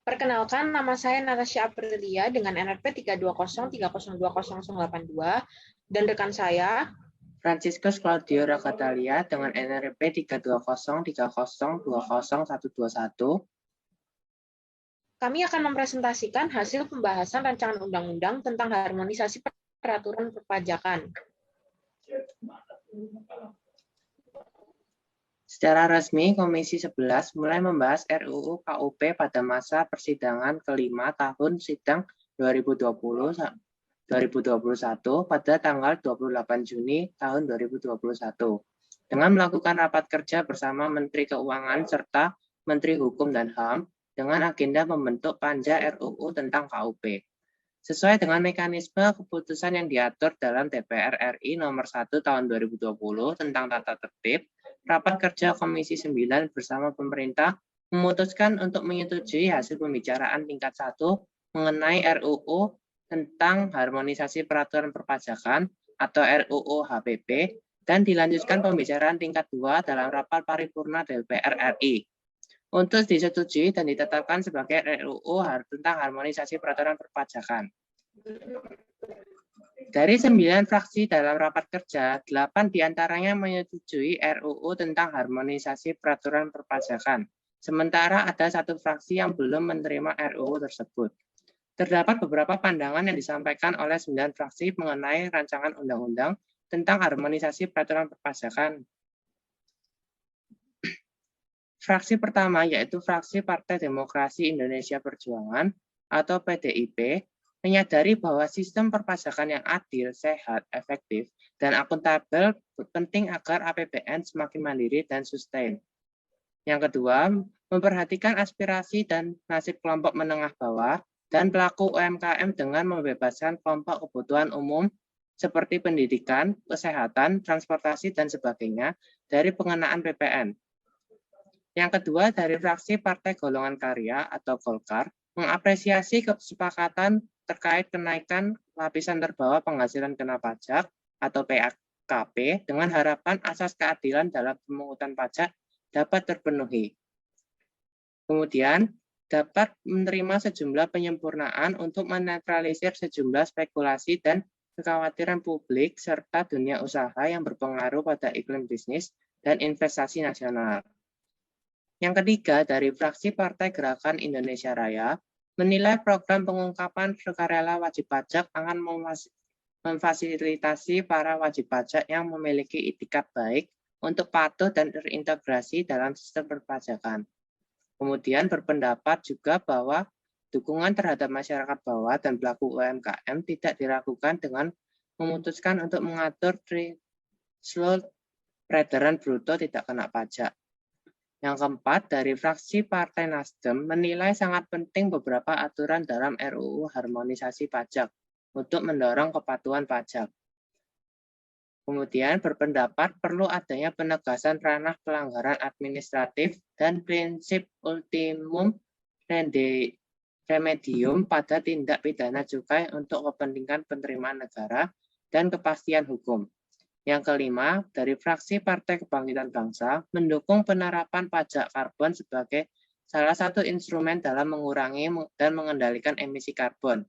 Perkenalkan, nama saya Natasha Aprilia dengan NRP 32030202082 dan rekan saya Franciscus Claudio Rakatalia dengan NRP 32030202121. Kami akan mempresentasikan hasil pembahasan rancangan undang-undang tentang harmonisasi peraturan perpajakan. Secara resmi, Komisi 11 mulai membahas RUU KUP pada masa persidangan kelima tahun sidang 2020-2021 pada tanggal 28 Juni tahun 2021 dengan melakukan rapat kerja bersama Menteri Keuangan serta Menteri Hukum dan HAM dengan agenda membentuk panja RUU tentang KUP. Sesuai dengan mekanisme keputusan yang diatur dalam DPR RI nomor 1 tahun 2020 tentang tata tertib, rapat kerja Komisi 9 bersama pemerintah memutuskan untuk menyetujui hasil pembicaraan tingkat 1 mengenai RUU tentang harmonisasi peraturan perpajakan atau RUU HPP dan dilanjutkan pembicaraan tingkat 2 dalam rapat paripurna DPR RI untuk disetujui dan ditetapkan sebagai RUU tentang harmonisasi peraturan perpajakan. Dari 9 fraksi dalam rapat kerja, 8 diantaranya menyetujui RUU tentang harmonisasi peraturan perpajakan, sementara ada 1 fraksi yang belum menerima RUU tersebut. Terdapat beberapa pandangan yang disampaikan oleh 9 fraksi mengenai rancangan undang-undang tentang harmonisasi peraturan perpajakan. Fraksi pertama yaitu fraksi Partai Demokrasi Indonesia Perjuangan atau PDIP menyadari bahwa sistem perpajakan yang adil, sehat, efektif, dan akuntabel penting agar APBN semakin mandiri dan sustain. Yang kedua, memperhatikan aspirasi dan nasib kelompok menengah bawah dan pelaku UMKM dengan membebaskan kelompok kebutuhan umum seperti pendidikan, kesehatan, transportasi, dan sebagainya dari pengenaan PPN. Yang kedua, dari fraksi Partai Golongan Karya atau Golkar mengapresiasi kesepakatan terkait kenaikan lapisan terbawah penghasilan kena pajak atau PKP dengan harapan asas keadilan dalam pemungutan pajak dapat terpenuhi. Kemudian, dapat menerima sejumlah penyempurnaan untuk menetralisir sejumlah spekulasi dan kekhawatiran publik serta dunia usaha yang berpengaruh pada iklim bisnis dan investasi nasional. Yang ketiga, dari fraksi Partai Gerakan Indonesia Raya, menilai program pengungkapan sukarela wajib pajak akan memfasilitasi para wajib pajak yang memiliki itikat baik untuk patuh dan terintegrasi dalam sistem perpajakan. Kemudian berpendapat juga bahwa dukungan terhadap masyarakat bawah dan pelaku UMKM tidak diragukan dengan memutuskan untuk mengatur threshold peredaran bruto tidak kena pajak. Yang keempat, dari fraksi Partai Nasdem menilai sangat penting beberapa aturan dalam RUU harmonisasi pajak untuk mendorong kepatuhan pajak. Kemudian berpendapat perlu adanya penegasan ranah pelanggaran administratif dan prinsip ultimum remedium pada tindak pidana cukai untuk kepentingan penerimaan negara dan kepastian hukum. Yang kelima, dari fraksi Partai Kebangkitan Bangsa mendukung penerapan pajak karbon sebagai salah satu instrumen dalam mengurangi dan mengendalikan emisi karbon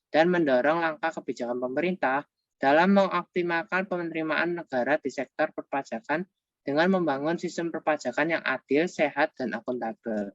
dan mendorong langkah kebijakan pemerintah dalam mengoptimalkan penerimaan negara di sektor perpajakan dengan membangun sistem perpajakan yang adil, sehat, dan akuntabel.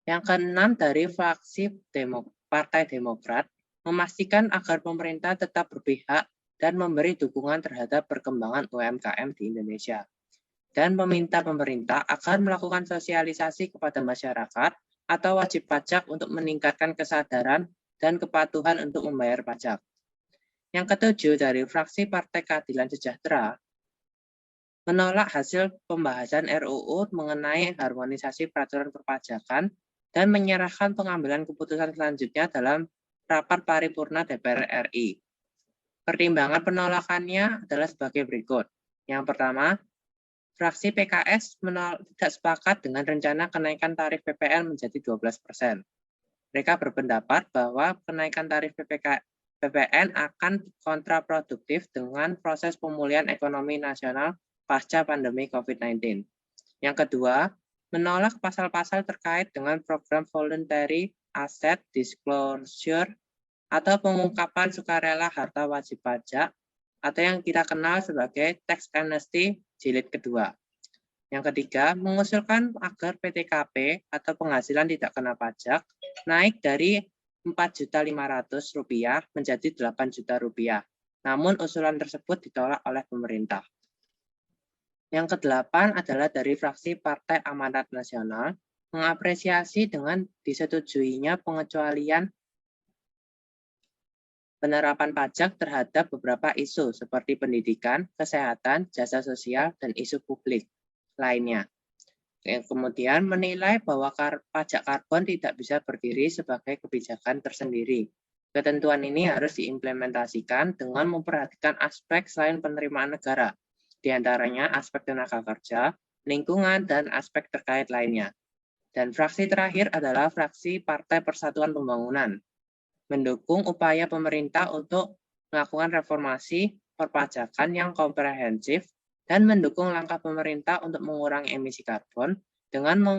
Yang keenam, dari fraksi Partai Demokrat memastikan agar pemerintah tetap berpihak dan memberi dukungan terhadap perkembangan UMKM di Indonesia. Dan meminta pemerintah agar melakukan sosialisasi kepada masyarakat atau wajib pajak untuk meningkatkan kesadaran dan kepatuhan untuk membayar pajak. Yang ketujuh, dari fraksi Partai Keadilan Sejahtera, menolak hasil pembahasan RUU mengenai harmonisasi peraturan perpajakan dan menyerahkan pengambilan keputusan selanjutnya dalam rapat paripurna DPR RI. Pertimbangan penolakannya adalah sebagai berikut. Yang pertama, fraksi PKS tidak sepakat dengan rencana kenaikan tarif PPN menjadi 12%. Mereka berpendapat bahwa kenaikan tarif PPN akan kontraproduktif dengan proses pemulihan ekonomi nasional pasca pandemi COVID-19. Yang kedua, menolak pasal-pasal terkait dengan program voluntary asset disclosure atau pengungkapan sukarela harta wajib pajak atau yang kita kenal sebagai tax amnesty jilid kedua. Yang ketiga, mengusulkan agar PTKP atau penghasilan tidak kena pajak naik dari Rp4.500.000 menjadi Rp8.000.000. Namun usulan tersebut ditolak oleh pemerintah. Yang kedelapan adalah dari fraksi Partai Amanat Nasional, mengapresiasi dengan disetujuinya pengecualian penerapan pajak terhadap beberapa isu seperti pendidikan, kesehatan, jasa sosial, dan isu publik lainnya. Kemudian menilai bahwa pajak karbon tidak bisa berdiri sebagai kebijakan tersendiri. Ketentuan ini harus diimplementasikan dengan memperhatikan aspek selain penerimaan negara, di antaranya aspek tenaga kerja, lingkungan, dan aspek terkait lainnya. Dan fraksi terakhir adalah fraksi Partai Persatuan Pembangunan, mendukung upaya pemerintah untuk melakukan reformasi perpajakan yang komprehensif dan mendukung langkah pemerintah untuk mengurangi emisi karbon dengan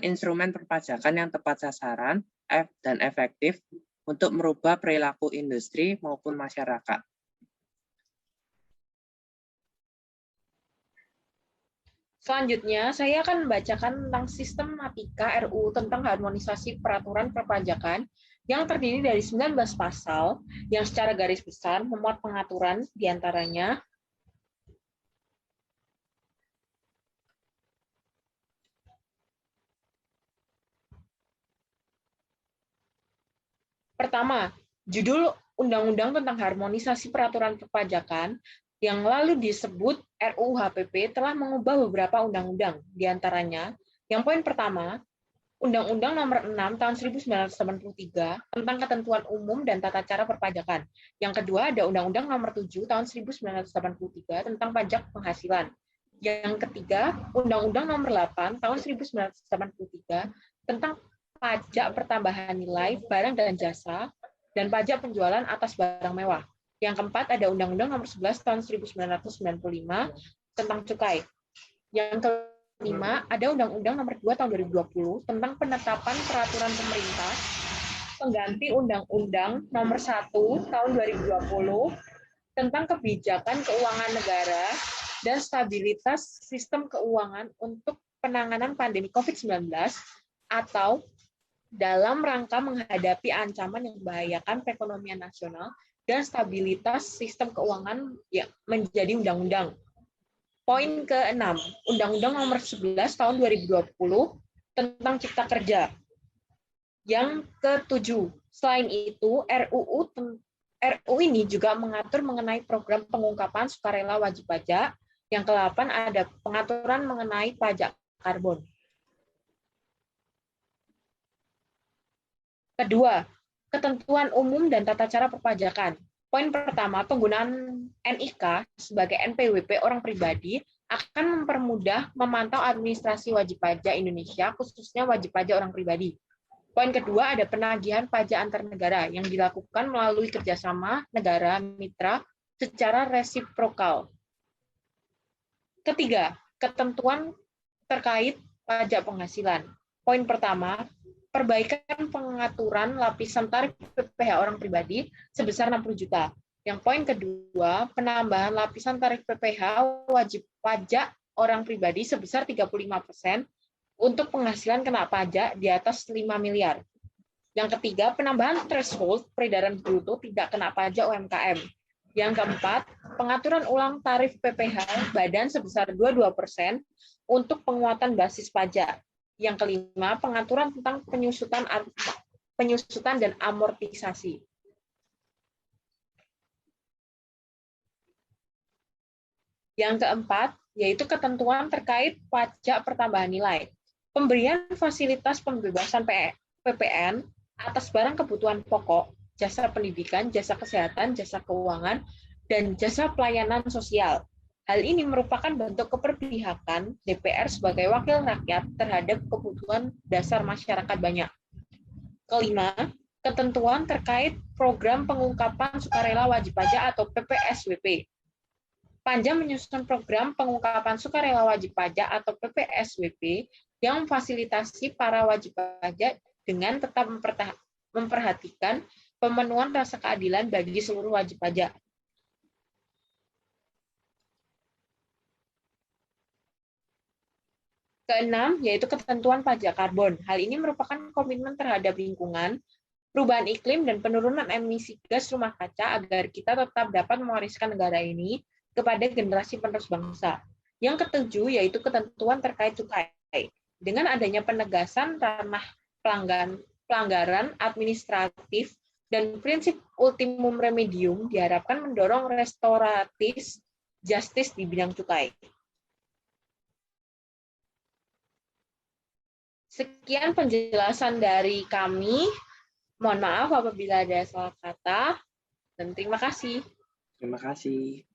instrumen perpajakan yang tepat sasaran dan efektif untuk merubah perilaku industri maupun masyarakat. Selanjutnya, saya akan membacakan tentang sistematika RUU tentang harmonisasi peraturan perpajakan yang terdiri dari 19 pasal yang secara garis besar memuat pengaturan diantaranya pertama, judul Undang-Undang tentang Harmonisasi Peraturan Perpajakan yang lalu disebut RUU HPP telah mengubah beberapa undang-undang, diantaranya yang poin pertama, Undang-Undang Nomor 6 Tahun 1983 tentang Ketentuan Umum dan Tata Cara Perpajakan. Yang kedua ada Undang-Undang Nomor 7 Tahun 1983 tentang Pajak Penghasilan. Yang ketiga, Undang-Undang Nomor 8 Tahun 1983 tentang Pajak Pertambahan Nilai Barang dan Jasa dan Pajak Penjualan atas Barang Mewah. Yang keempat ada Undang-Undang Nomor 11 Tahun 1995 tentang Cukai. Yang kelima ada Undang-Undang Nomor 2 Tahun 2020 tentang penetapan peraturan pemerintah pengganti Undang-Undang Nomor 1 Tahun 2020 tentang kebijakan keuangan negara dan stabilitas sistem keuangan untuk penanganan pandemi COVID-19 atau dalam rangka menghadapi ancaman yang membahayakan perekonomian nasional dan stabilitas sistem keuangan yang menjadi undang-undang. Poin ke-6, Undang-Undang Nomor 11 Tahun 2020 tentang Cipta Kerja. Yang ke-7, selain itu RUU ini juga mengatur mengenai program pengungkapan sukarela wajib pajak. Yang ke-8 ada pengaturan mengenai pajak karbon. Kedua, ketentuan umum dan tata cara perpajakan. Poin pertama, penggunaan NIK sebagai NPWP orang pribadi akan mempermudah memantau administrasi wajib pajak Indonesia, khususnya wajib pajak orang pribadi. Poin kedua, ada penagihan pajak antar negara yang dilakukan melalui kerjasama negara mitra secara resiprokal. Ketiga, ketentuan terkait pajak penghasilan. Poin pertama, perbaikan pengaturan lapisan tarif PPh orang pribadi sebesar 60 juta. Yang poin kedua, penambahan lapisan tarif PPh wajib pajak orang pribadi sebesar 35% untuk penghasilan kena pajak di atas 5 miliar. Yang ketiga, penambahan threshold peredaran bruto tidak kena pajak UMKM. Yang keempat, pengaturan ulang tarif PPh badan sebesar 22% untuk penguatan basis pajak. Yang kelima, pengaturan tentang penyusutan dan amortisasi. Yang keempat, yaitu ketentuan terkait pajak pertambahan nilai. Pemberian fasilitas pembebasan PPN atas barang kebutuhan pokok, jasa pendidikan, jasa kesehatan, jasa keuangan, dan jasa pelayanan sosial. Hal ini merupakan bentuk keberpihakan DPR sebagai wakil rakyat terhadap kebutuhan dasar masyarakat banyak. Kelima, ketentuan terkait program pengungkapan sukarela wajib pajak atau PPSWP. Panja menyusun program pengungkapan sukarela wajib pajak atau PPSWP yang memfasilitasi para wajib pajak dengan tetap memperhatikan pemenuhan rasa keadilan bagi seluruh wajib pajak. Keenam, yaitu ketentuan pajak karbon. Hal ini merupakan komitmen terhadap lingkungan, perubahan iklim, dan penurunan emisi gas rumah kaca agar kita tetap dapat mewariskan negara ini kepada generasi penerus bangsa. Yang ketujuh, yaitu ketentuan terkait cukai. Dengan adanya penegasan ranah pelanggaran administratif dan prinsip ultimum remedium diharapkan mendorong restoratif justice di bidang cukai. Sekian penjelasan dari kami. Mohon maaf apabila ada salah kata, dan terima kasih. Terima kasih.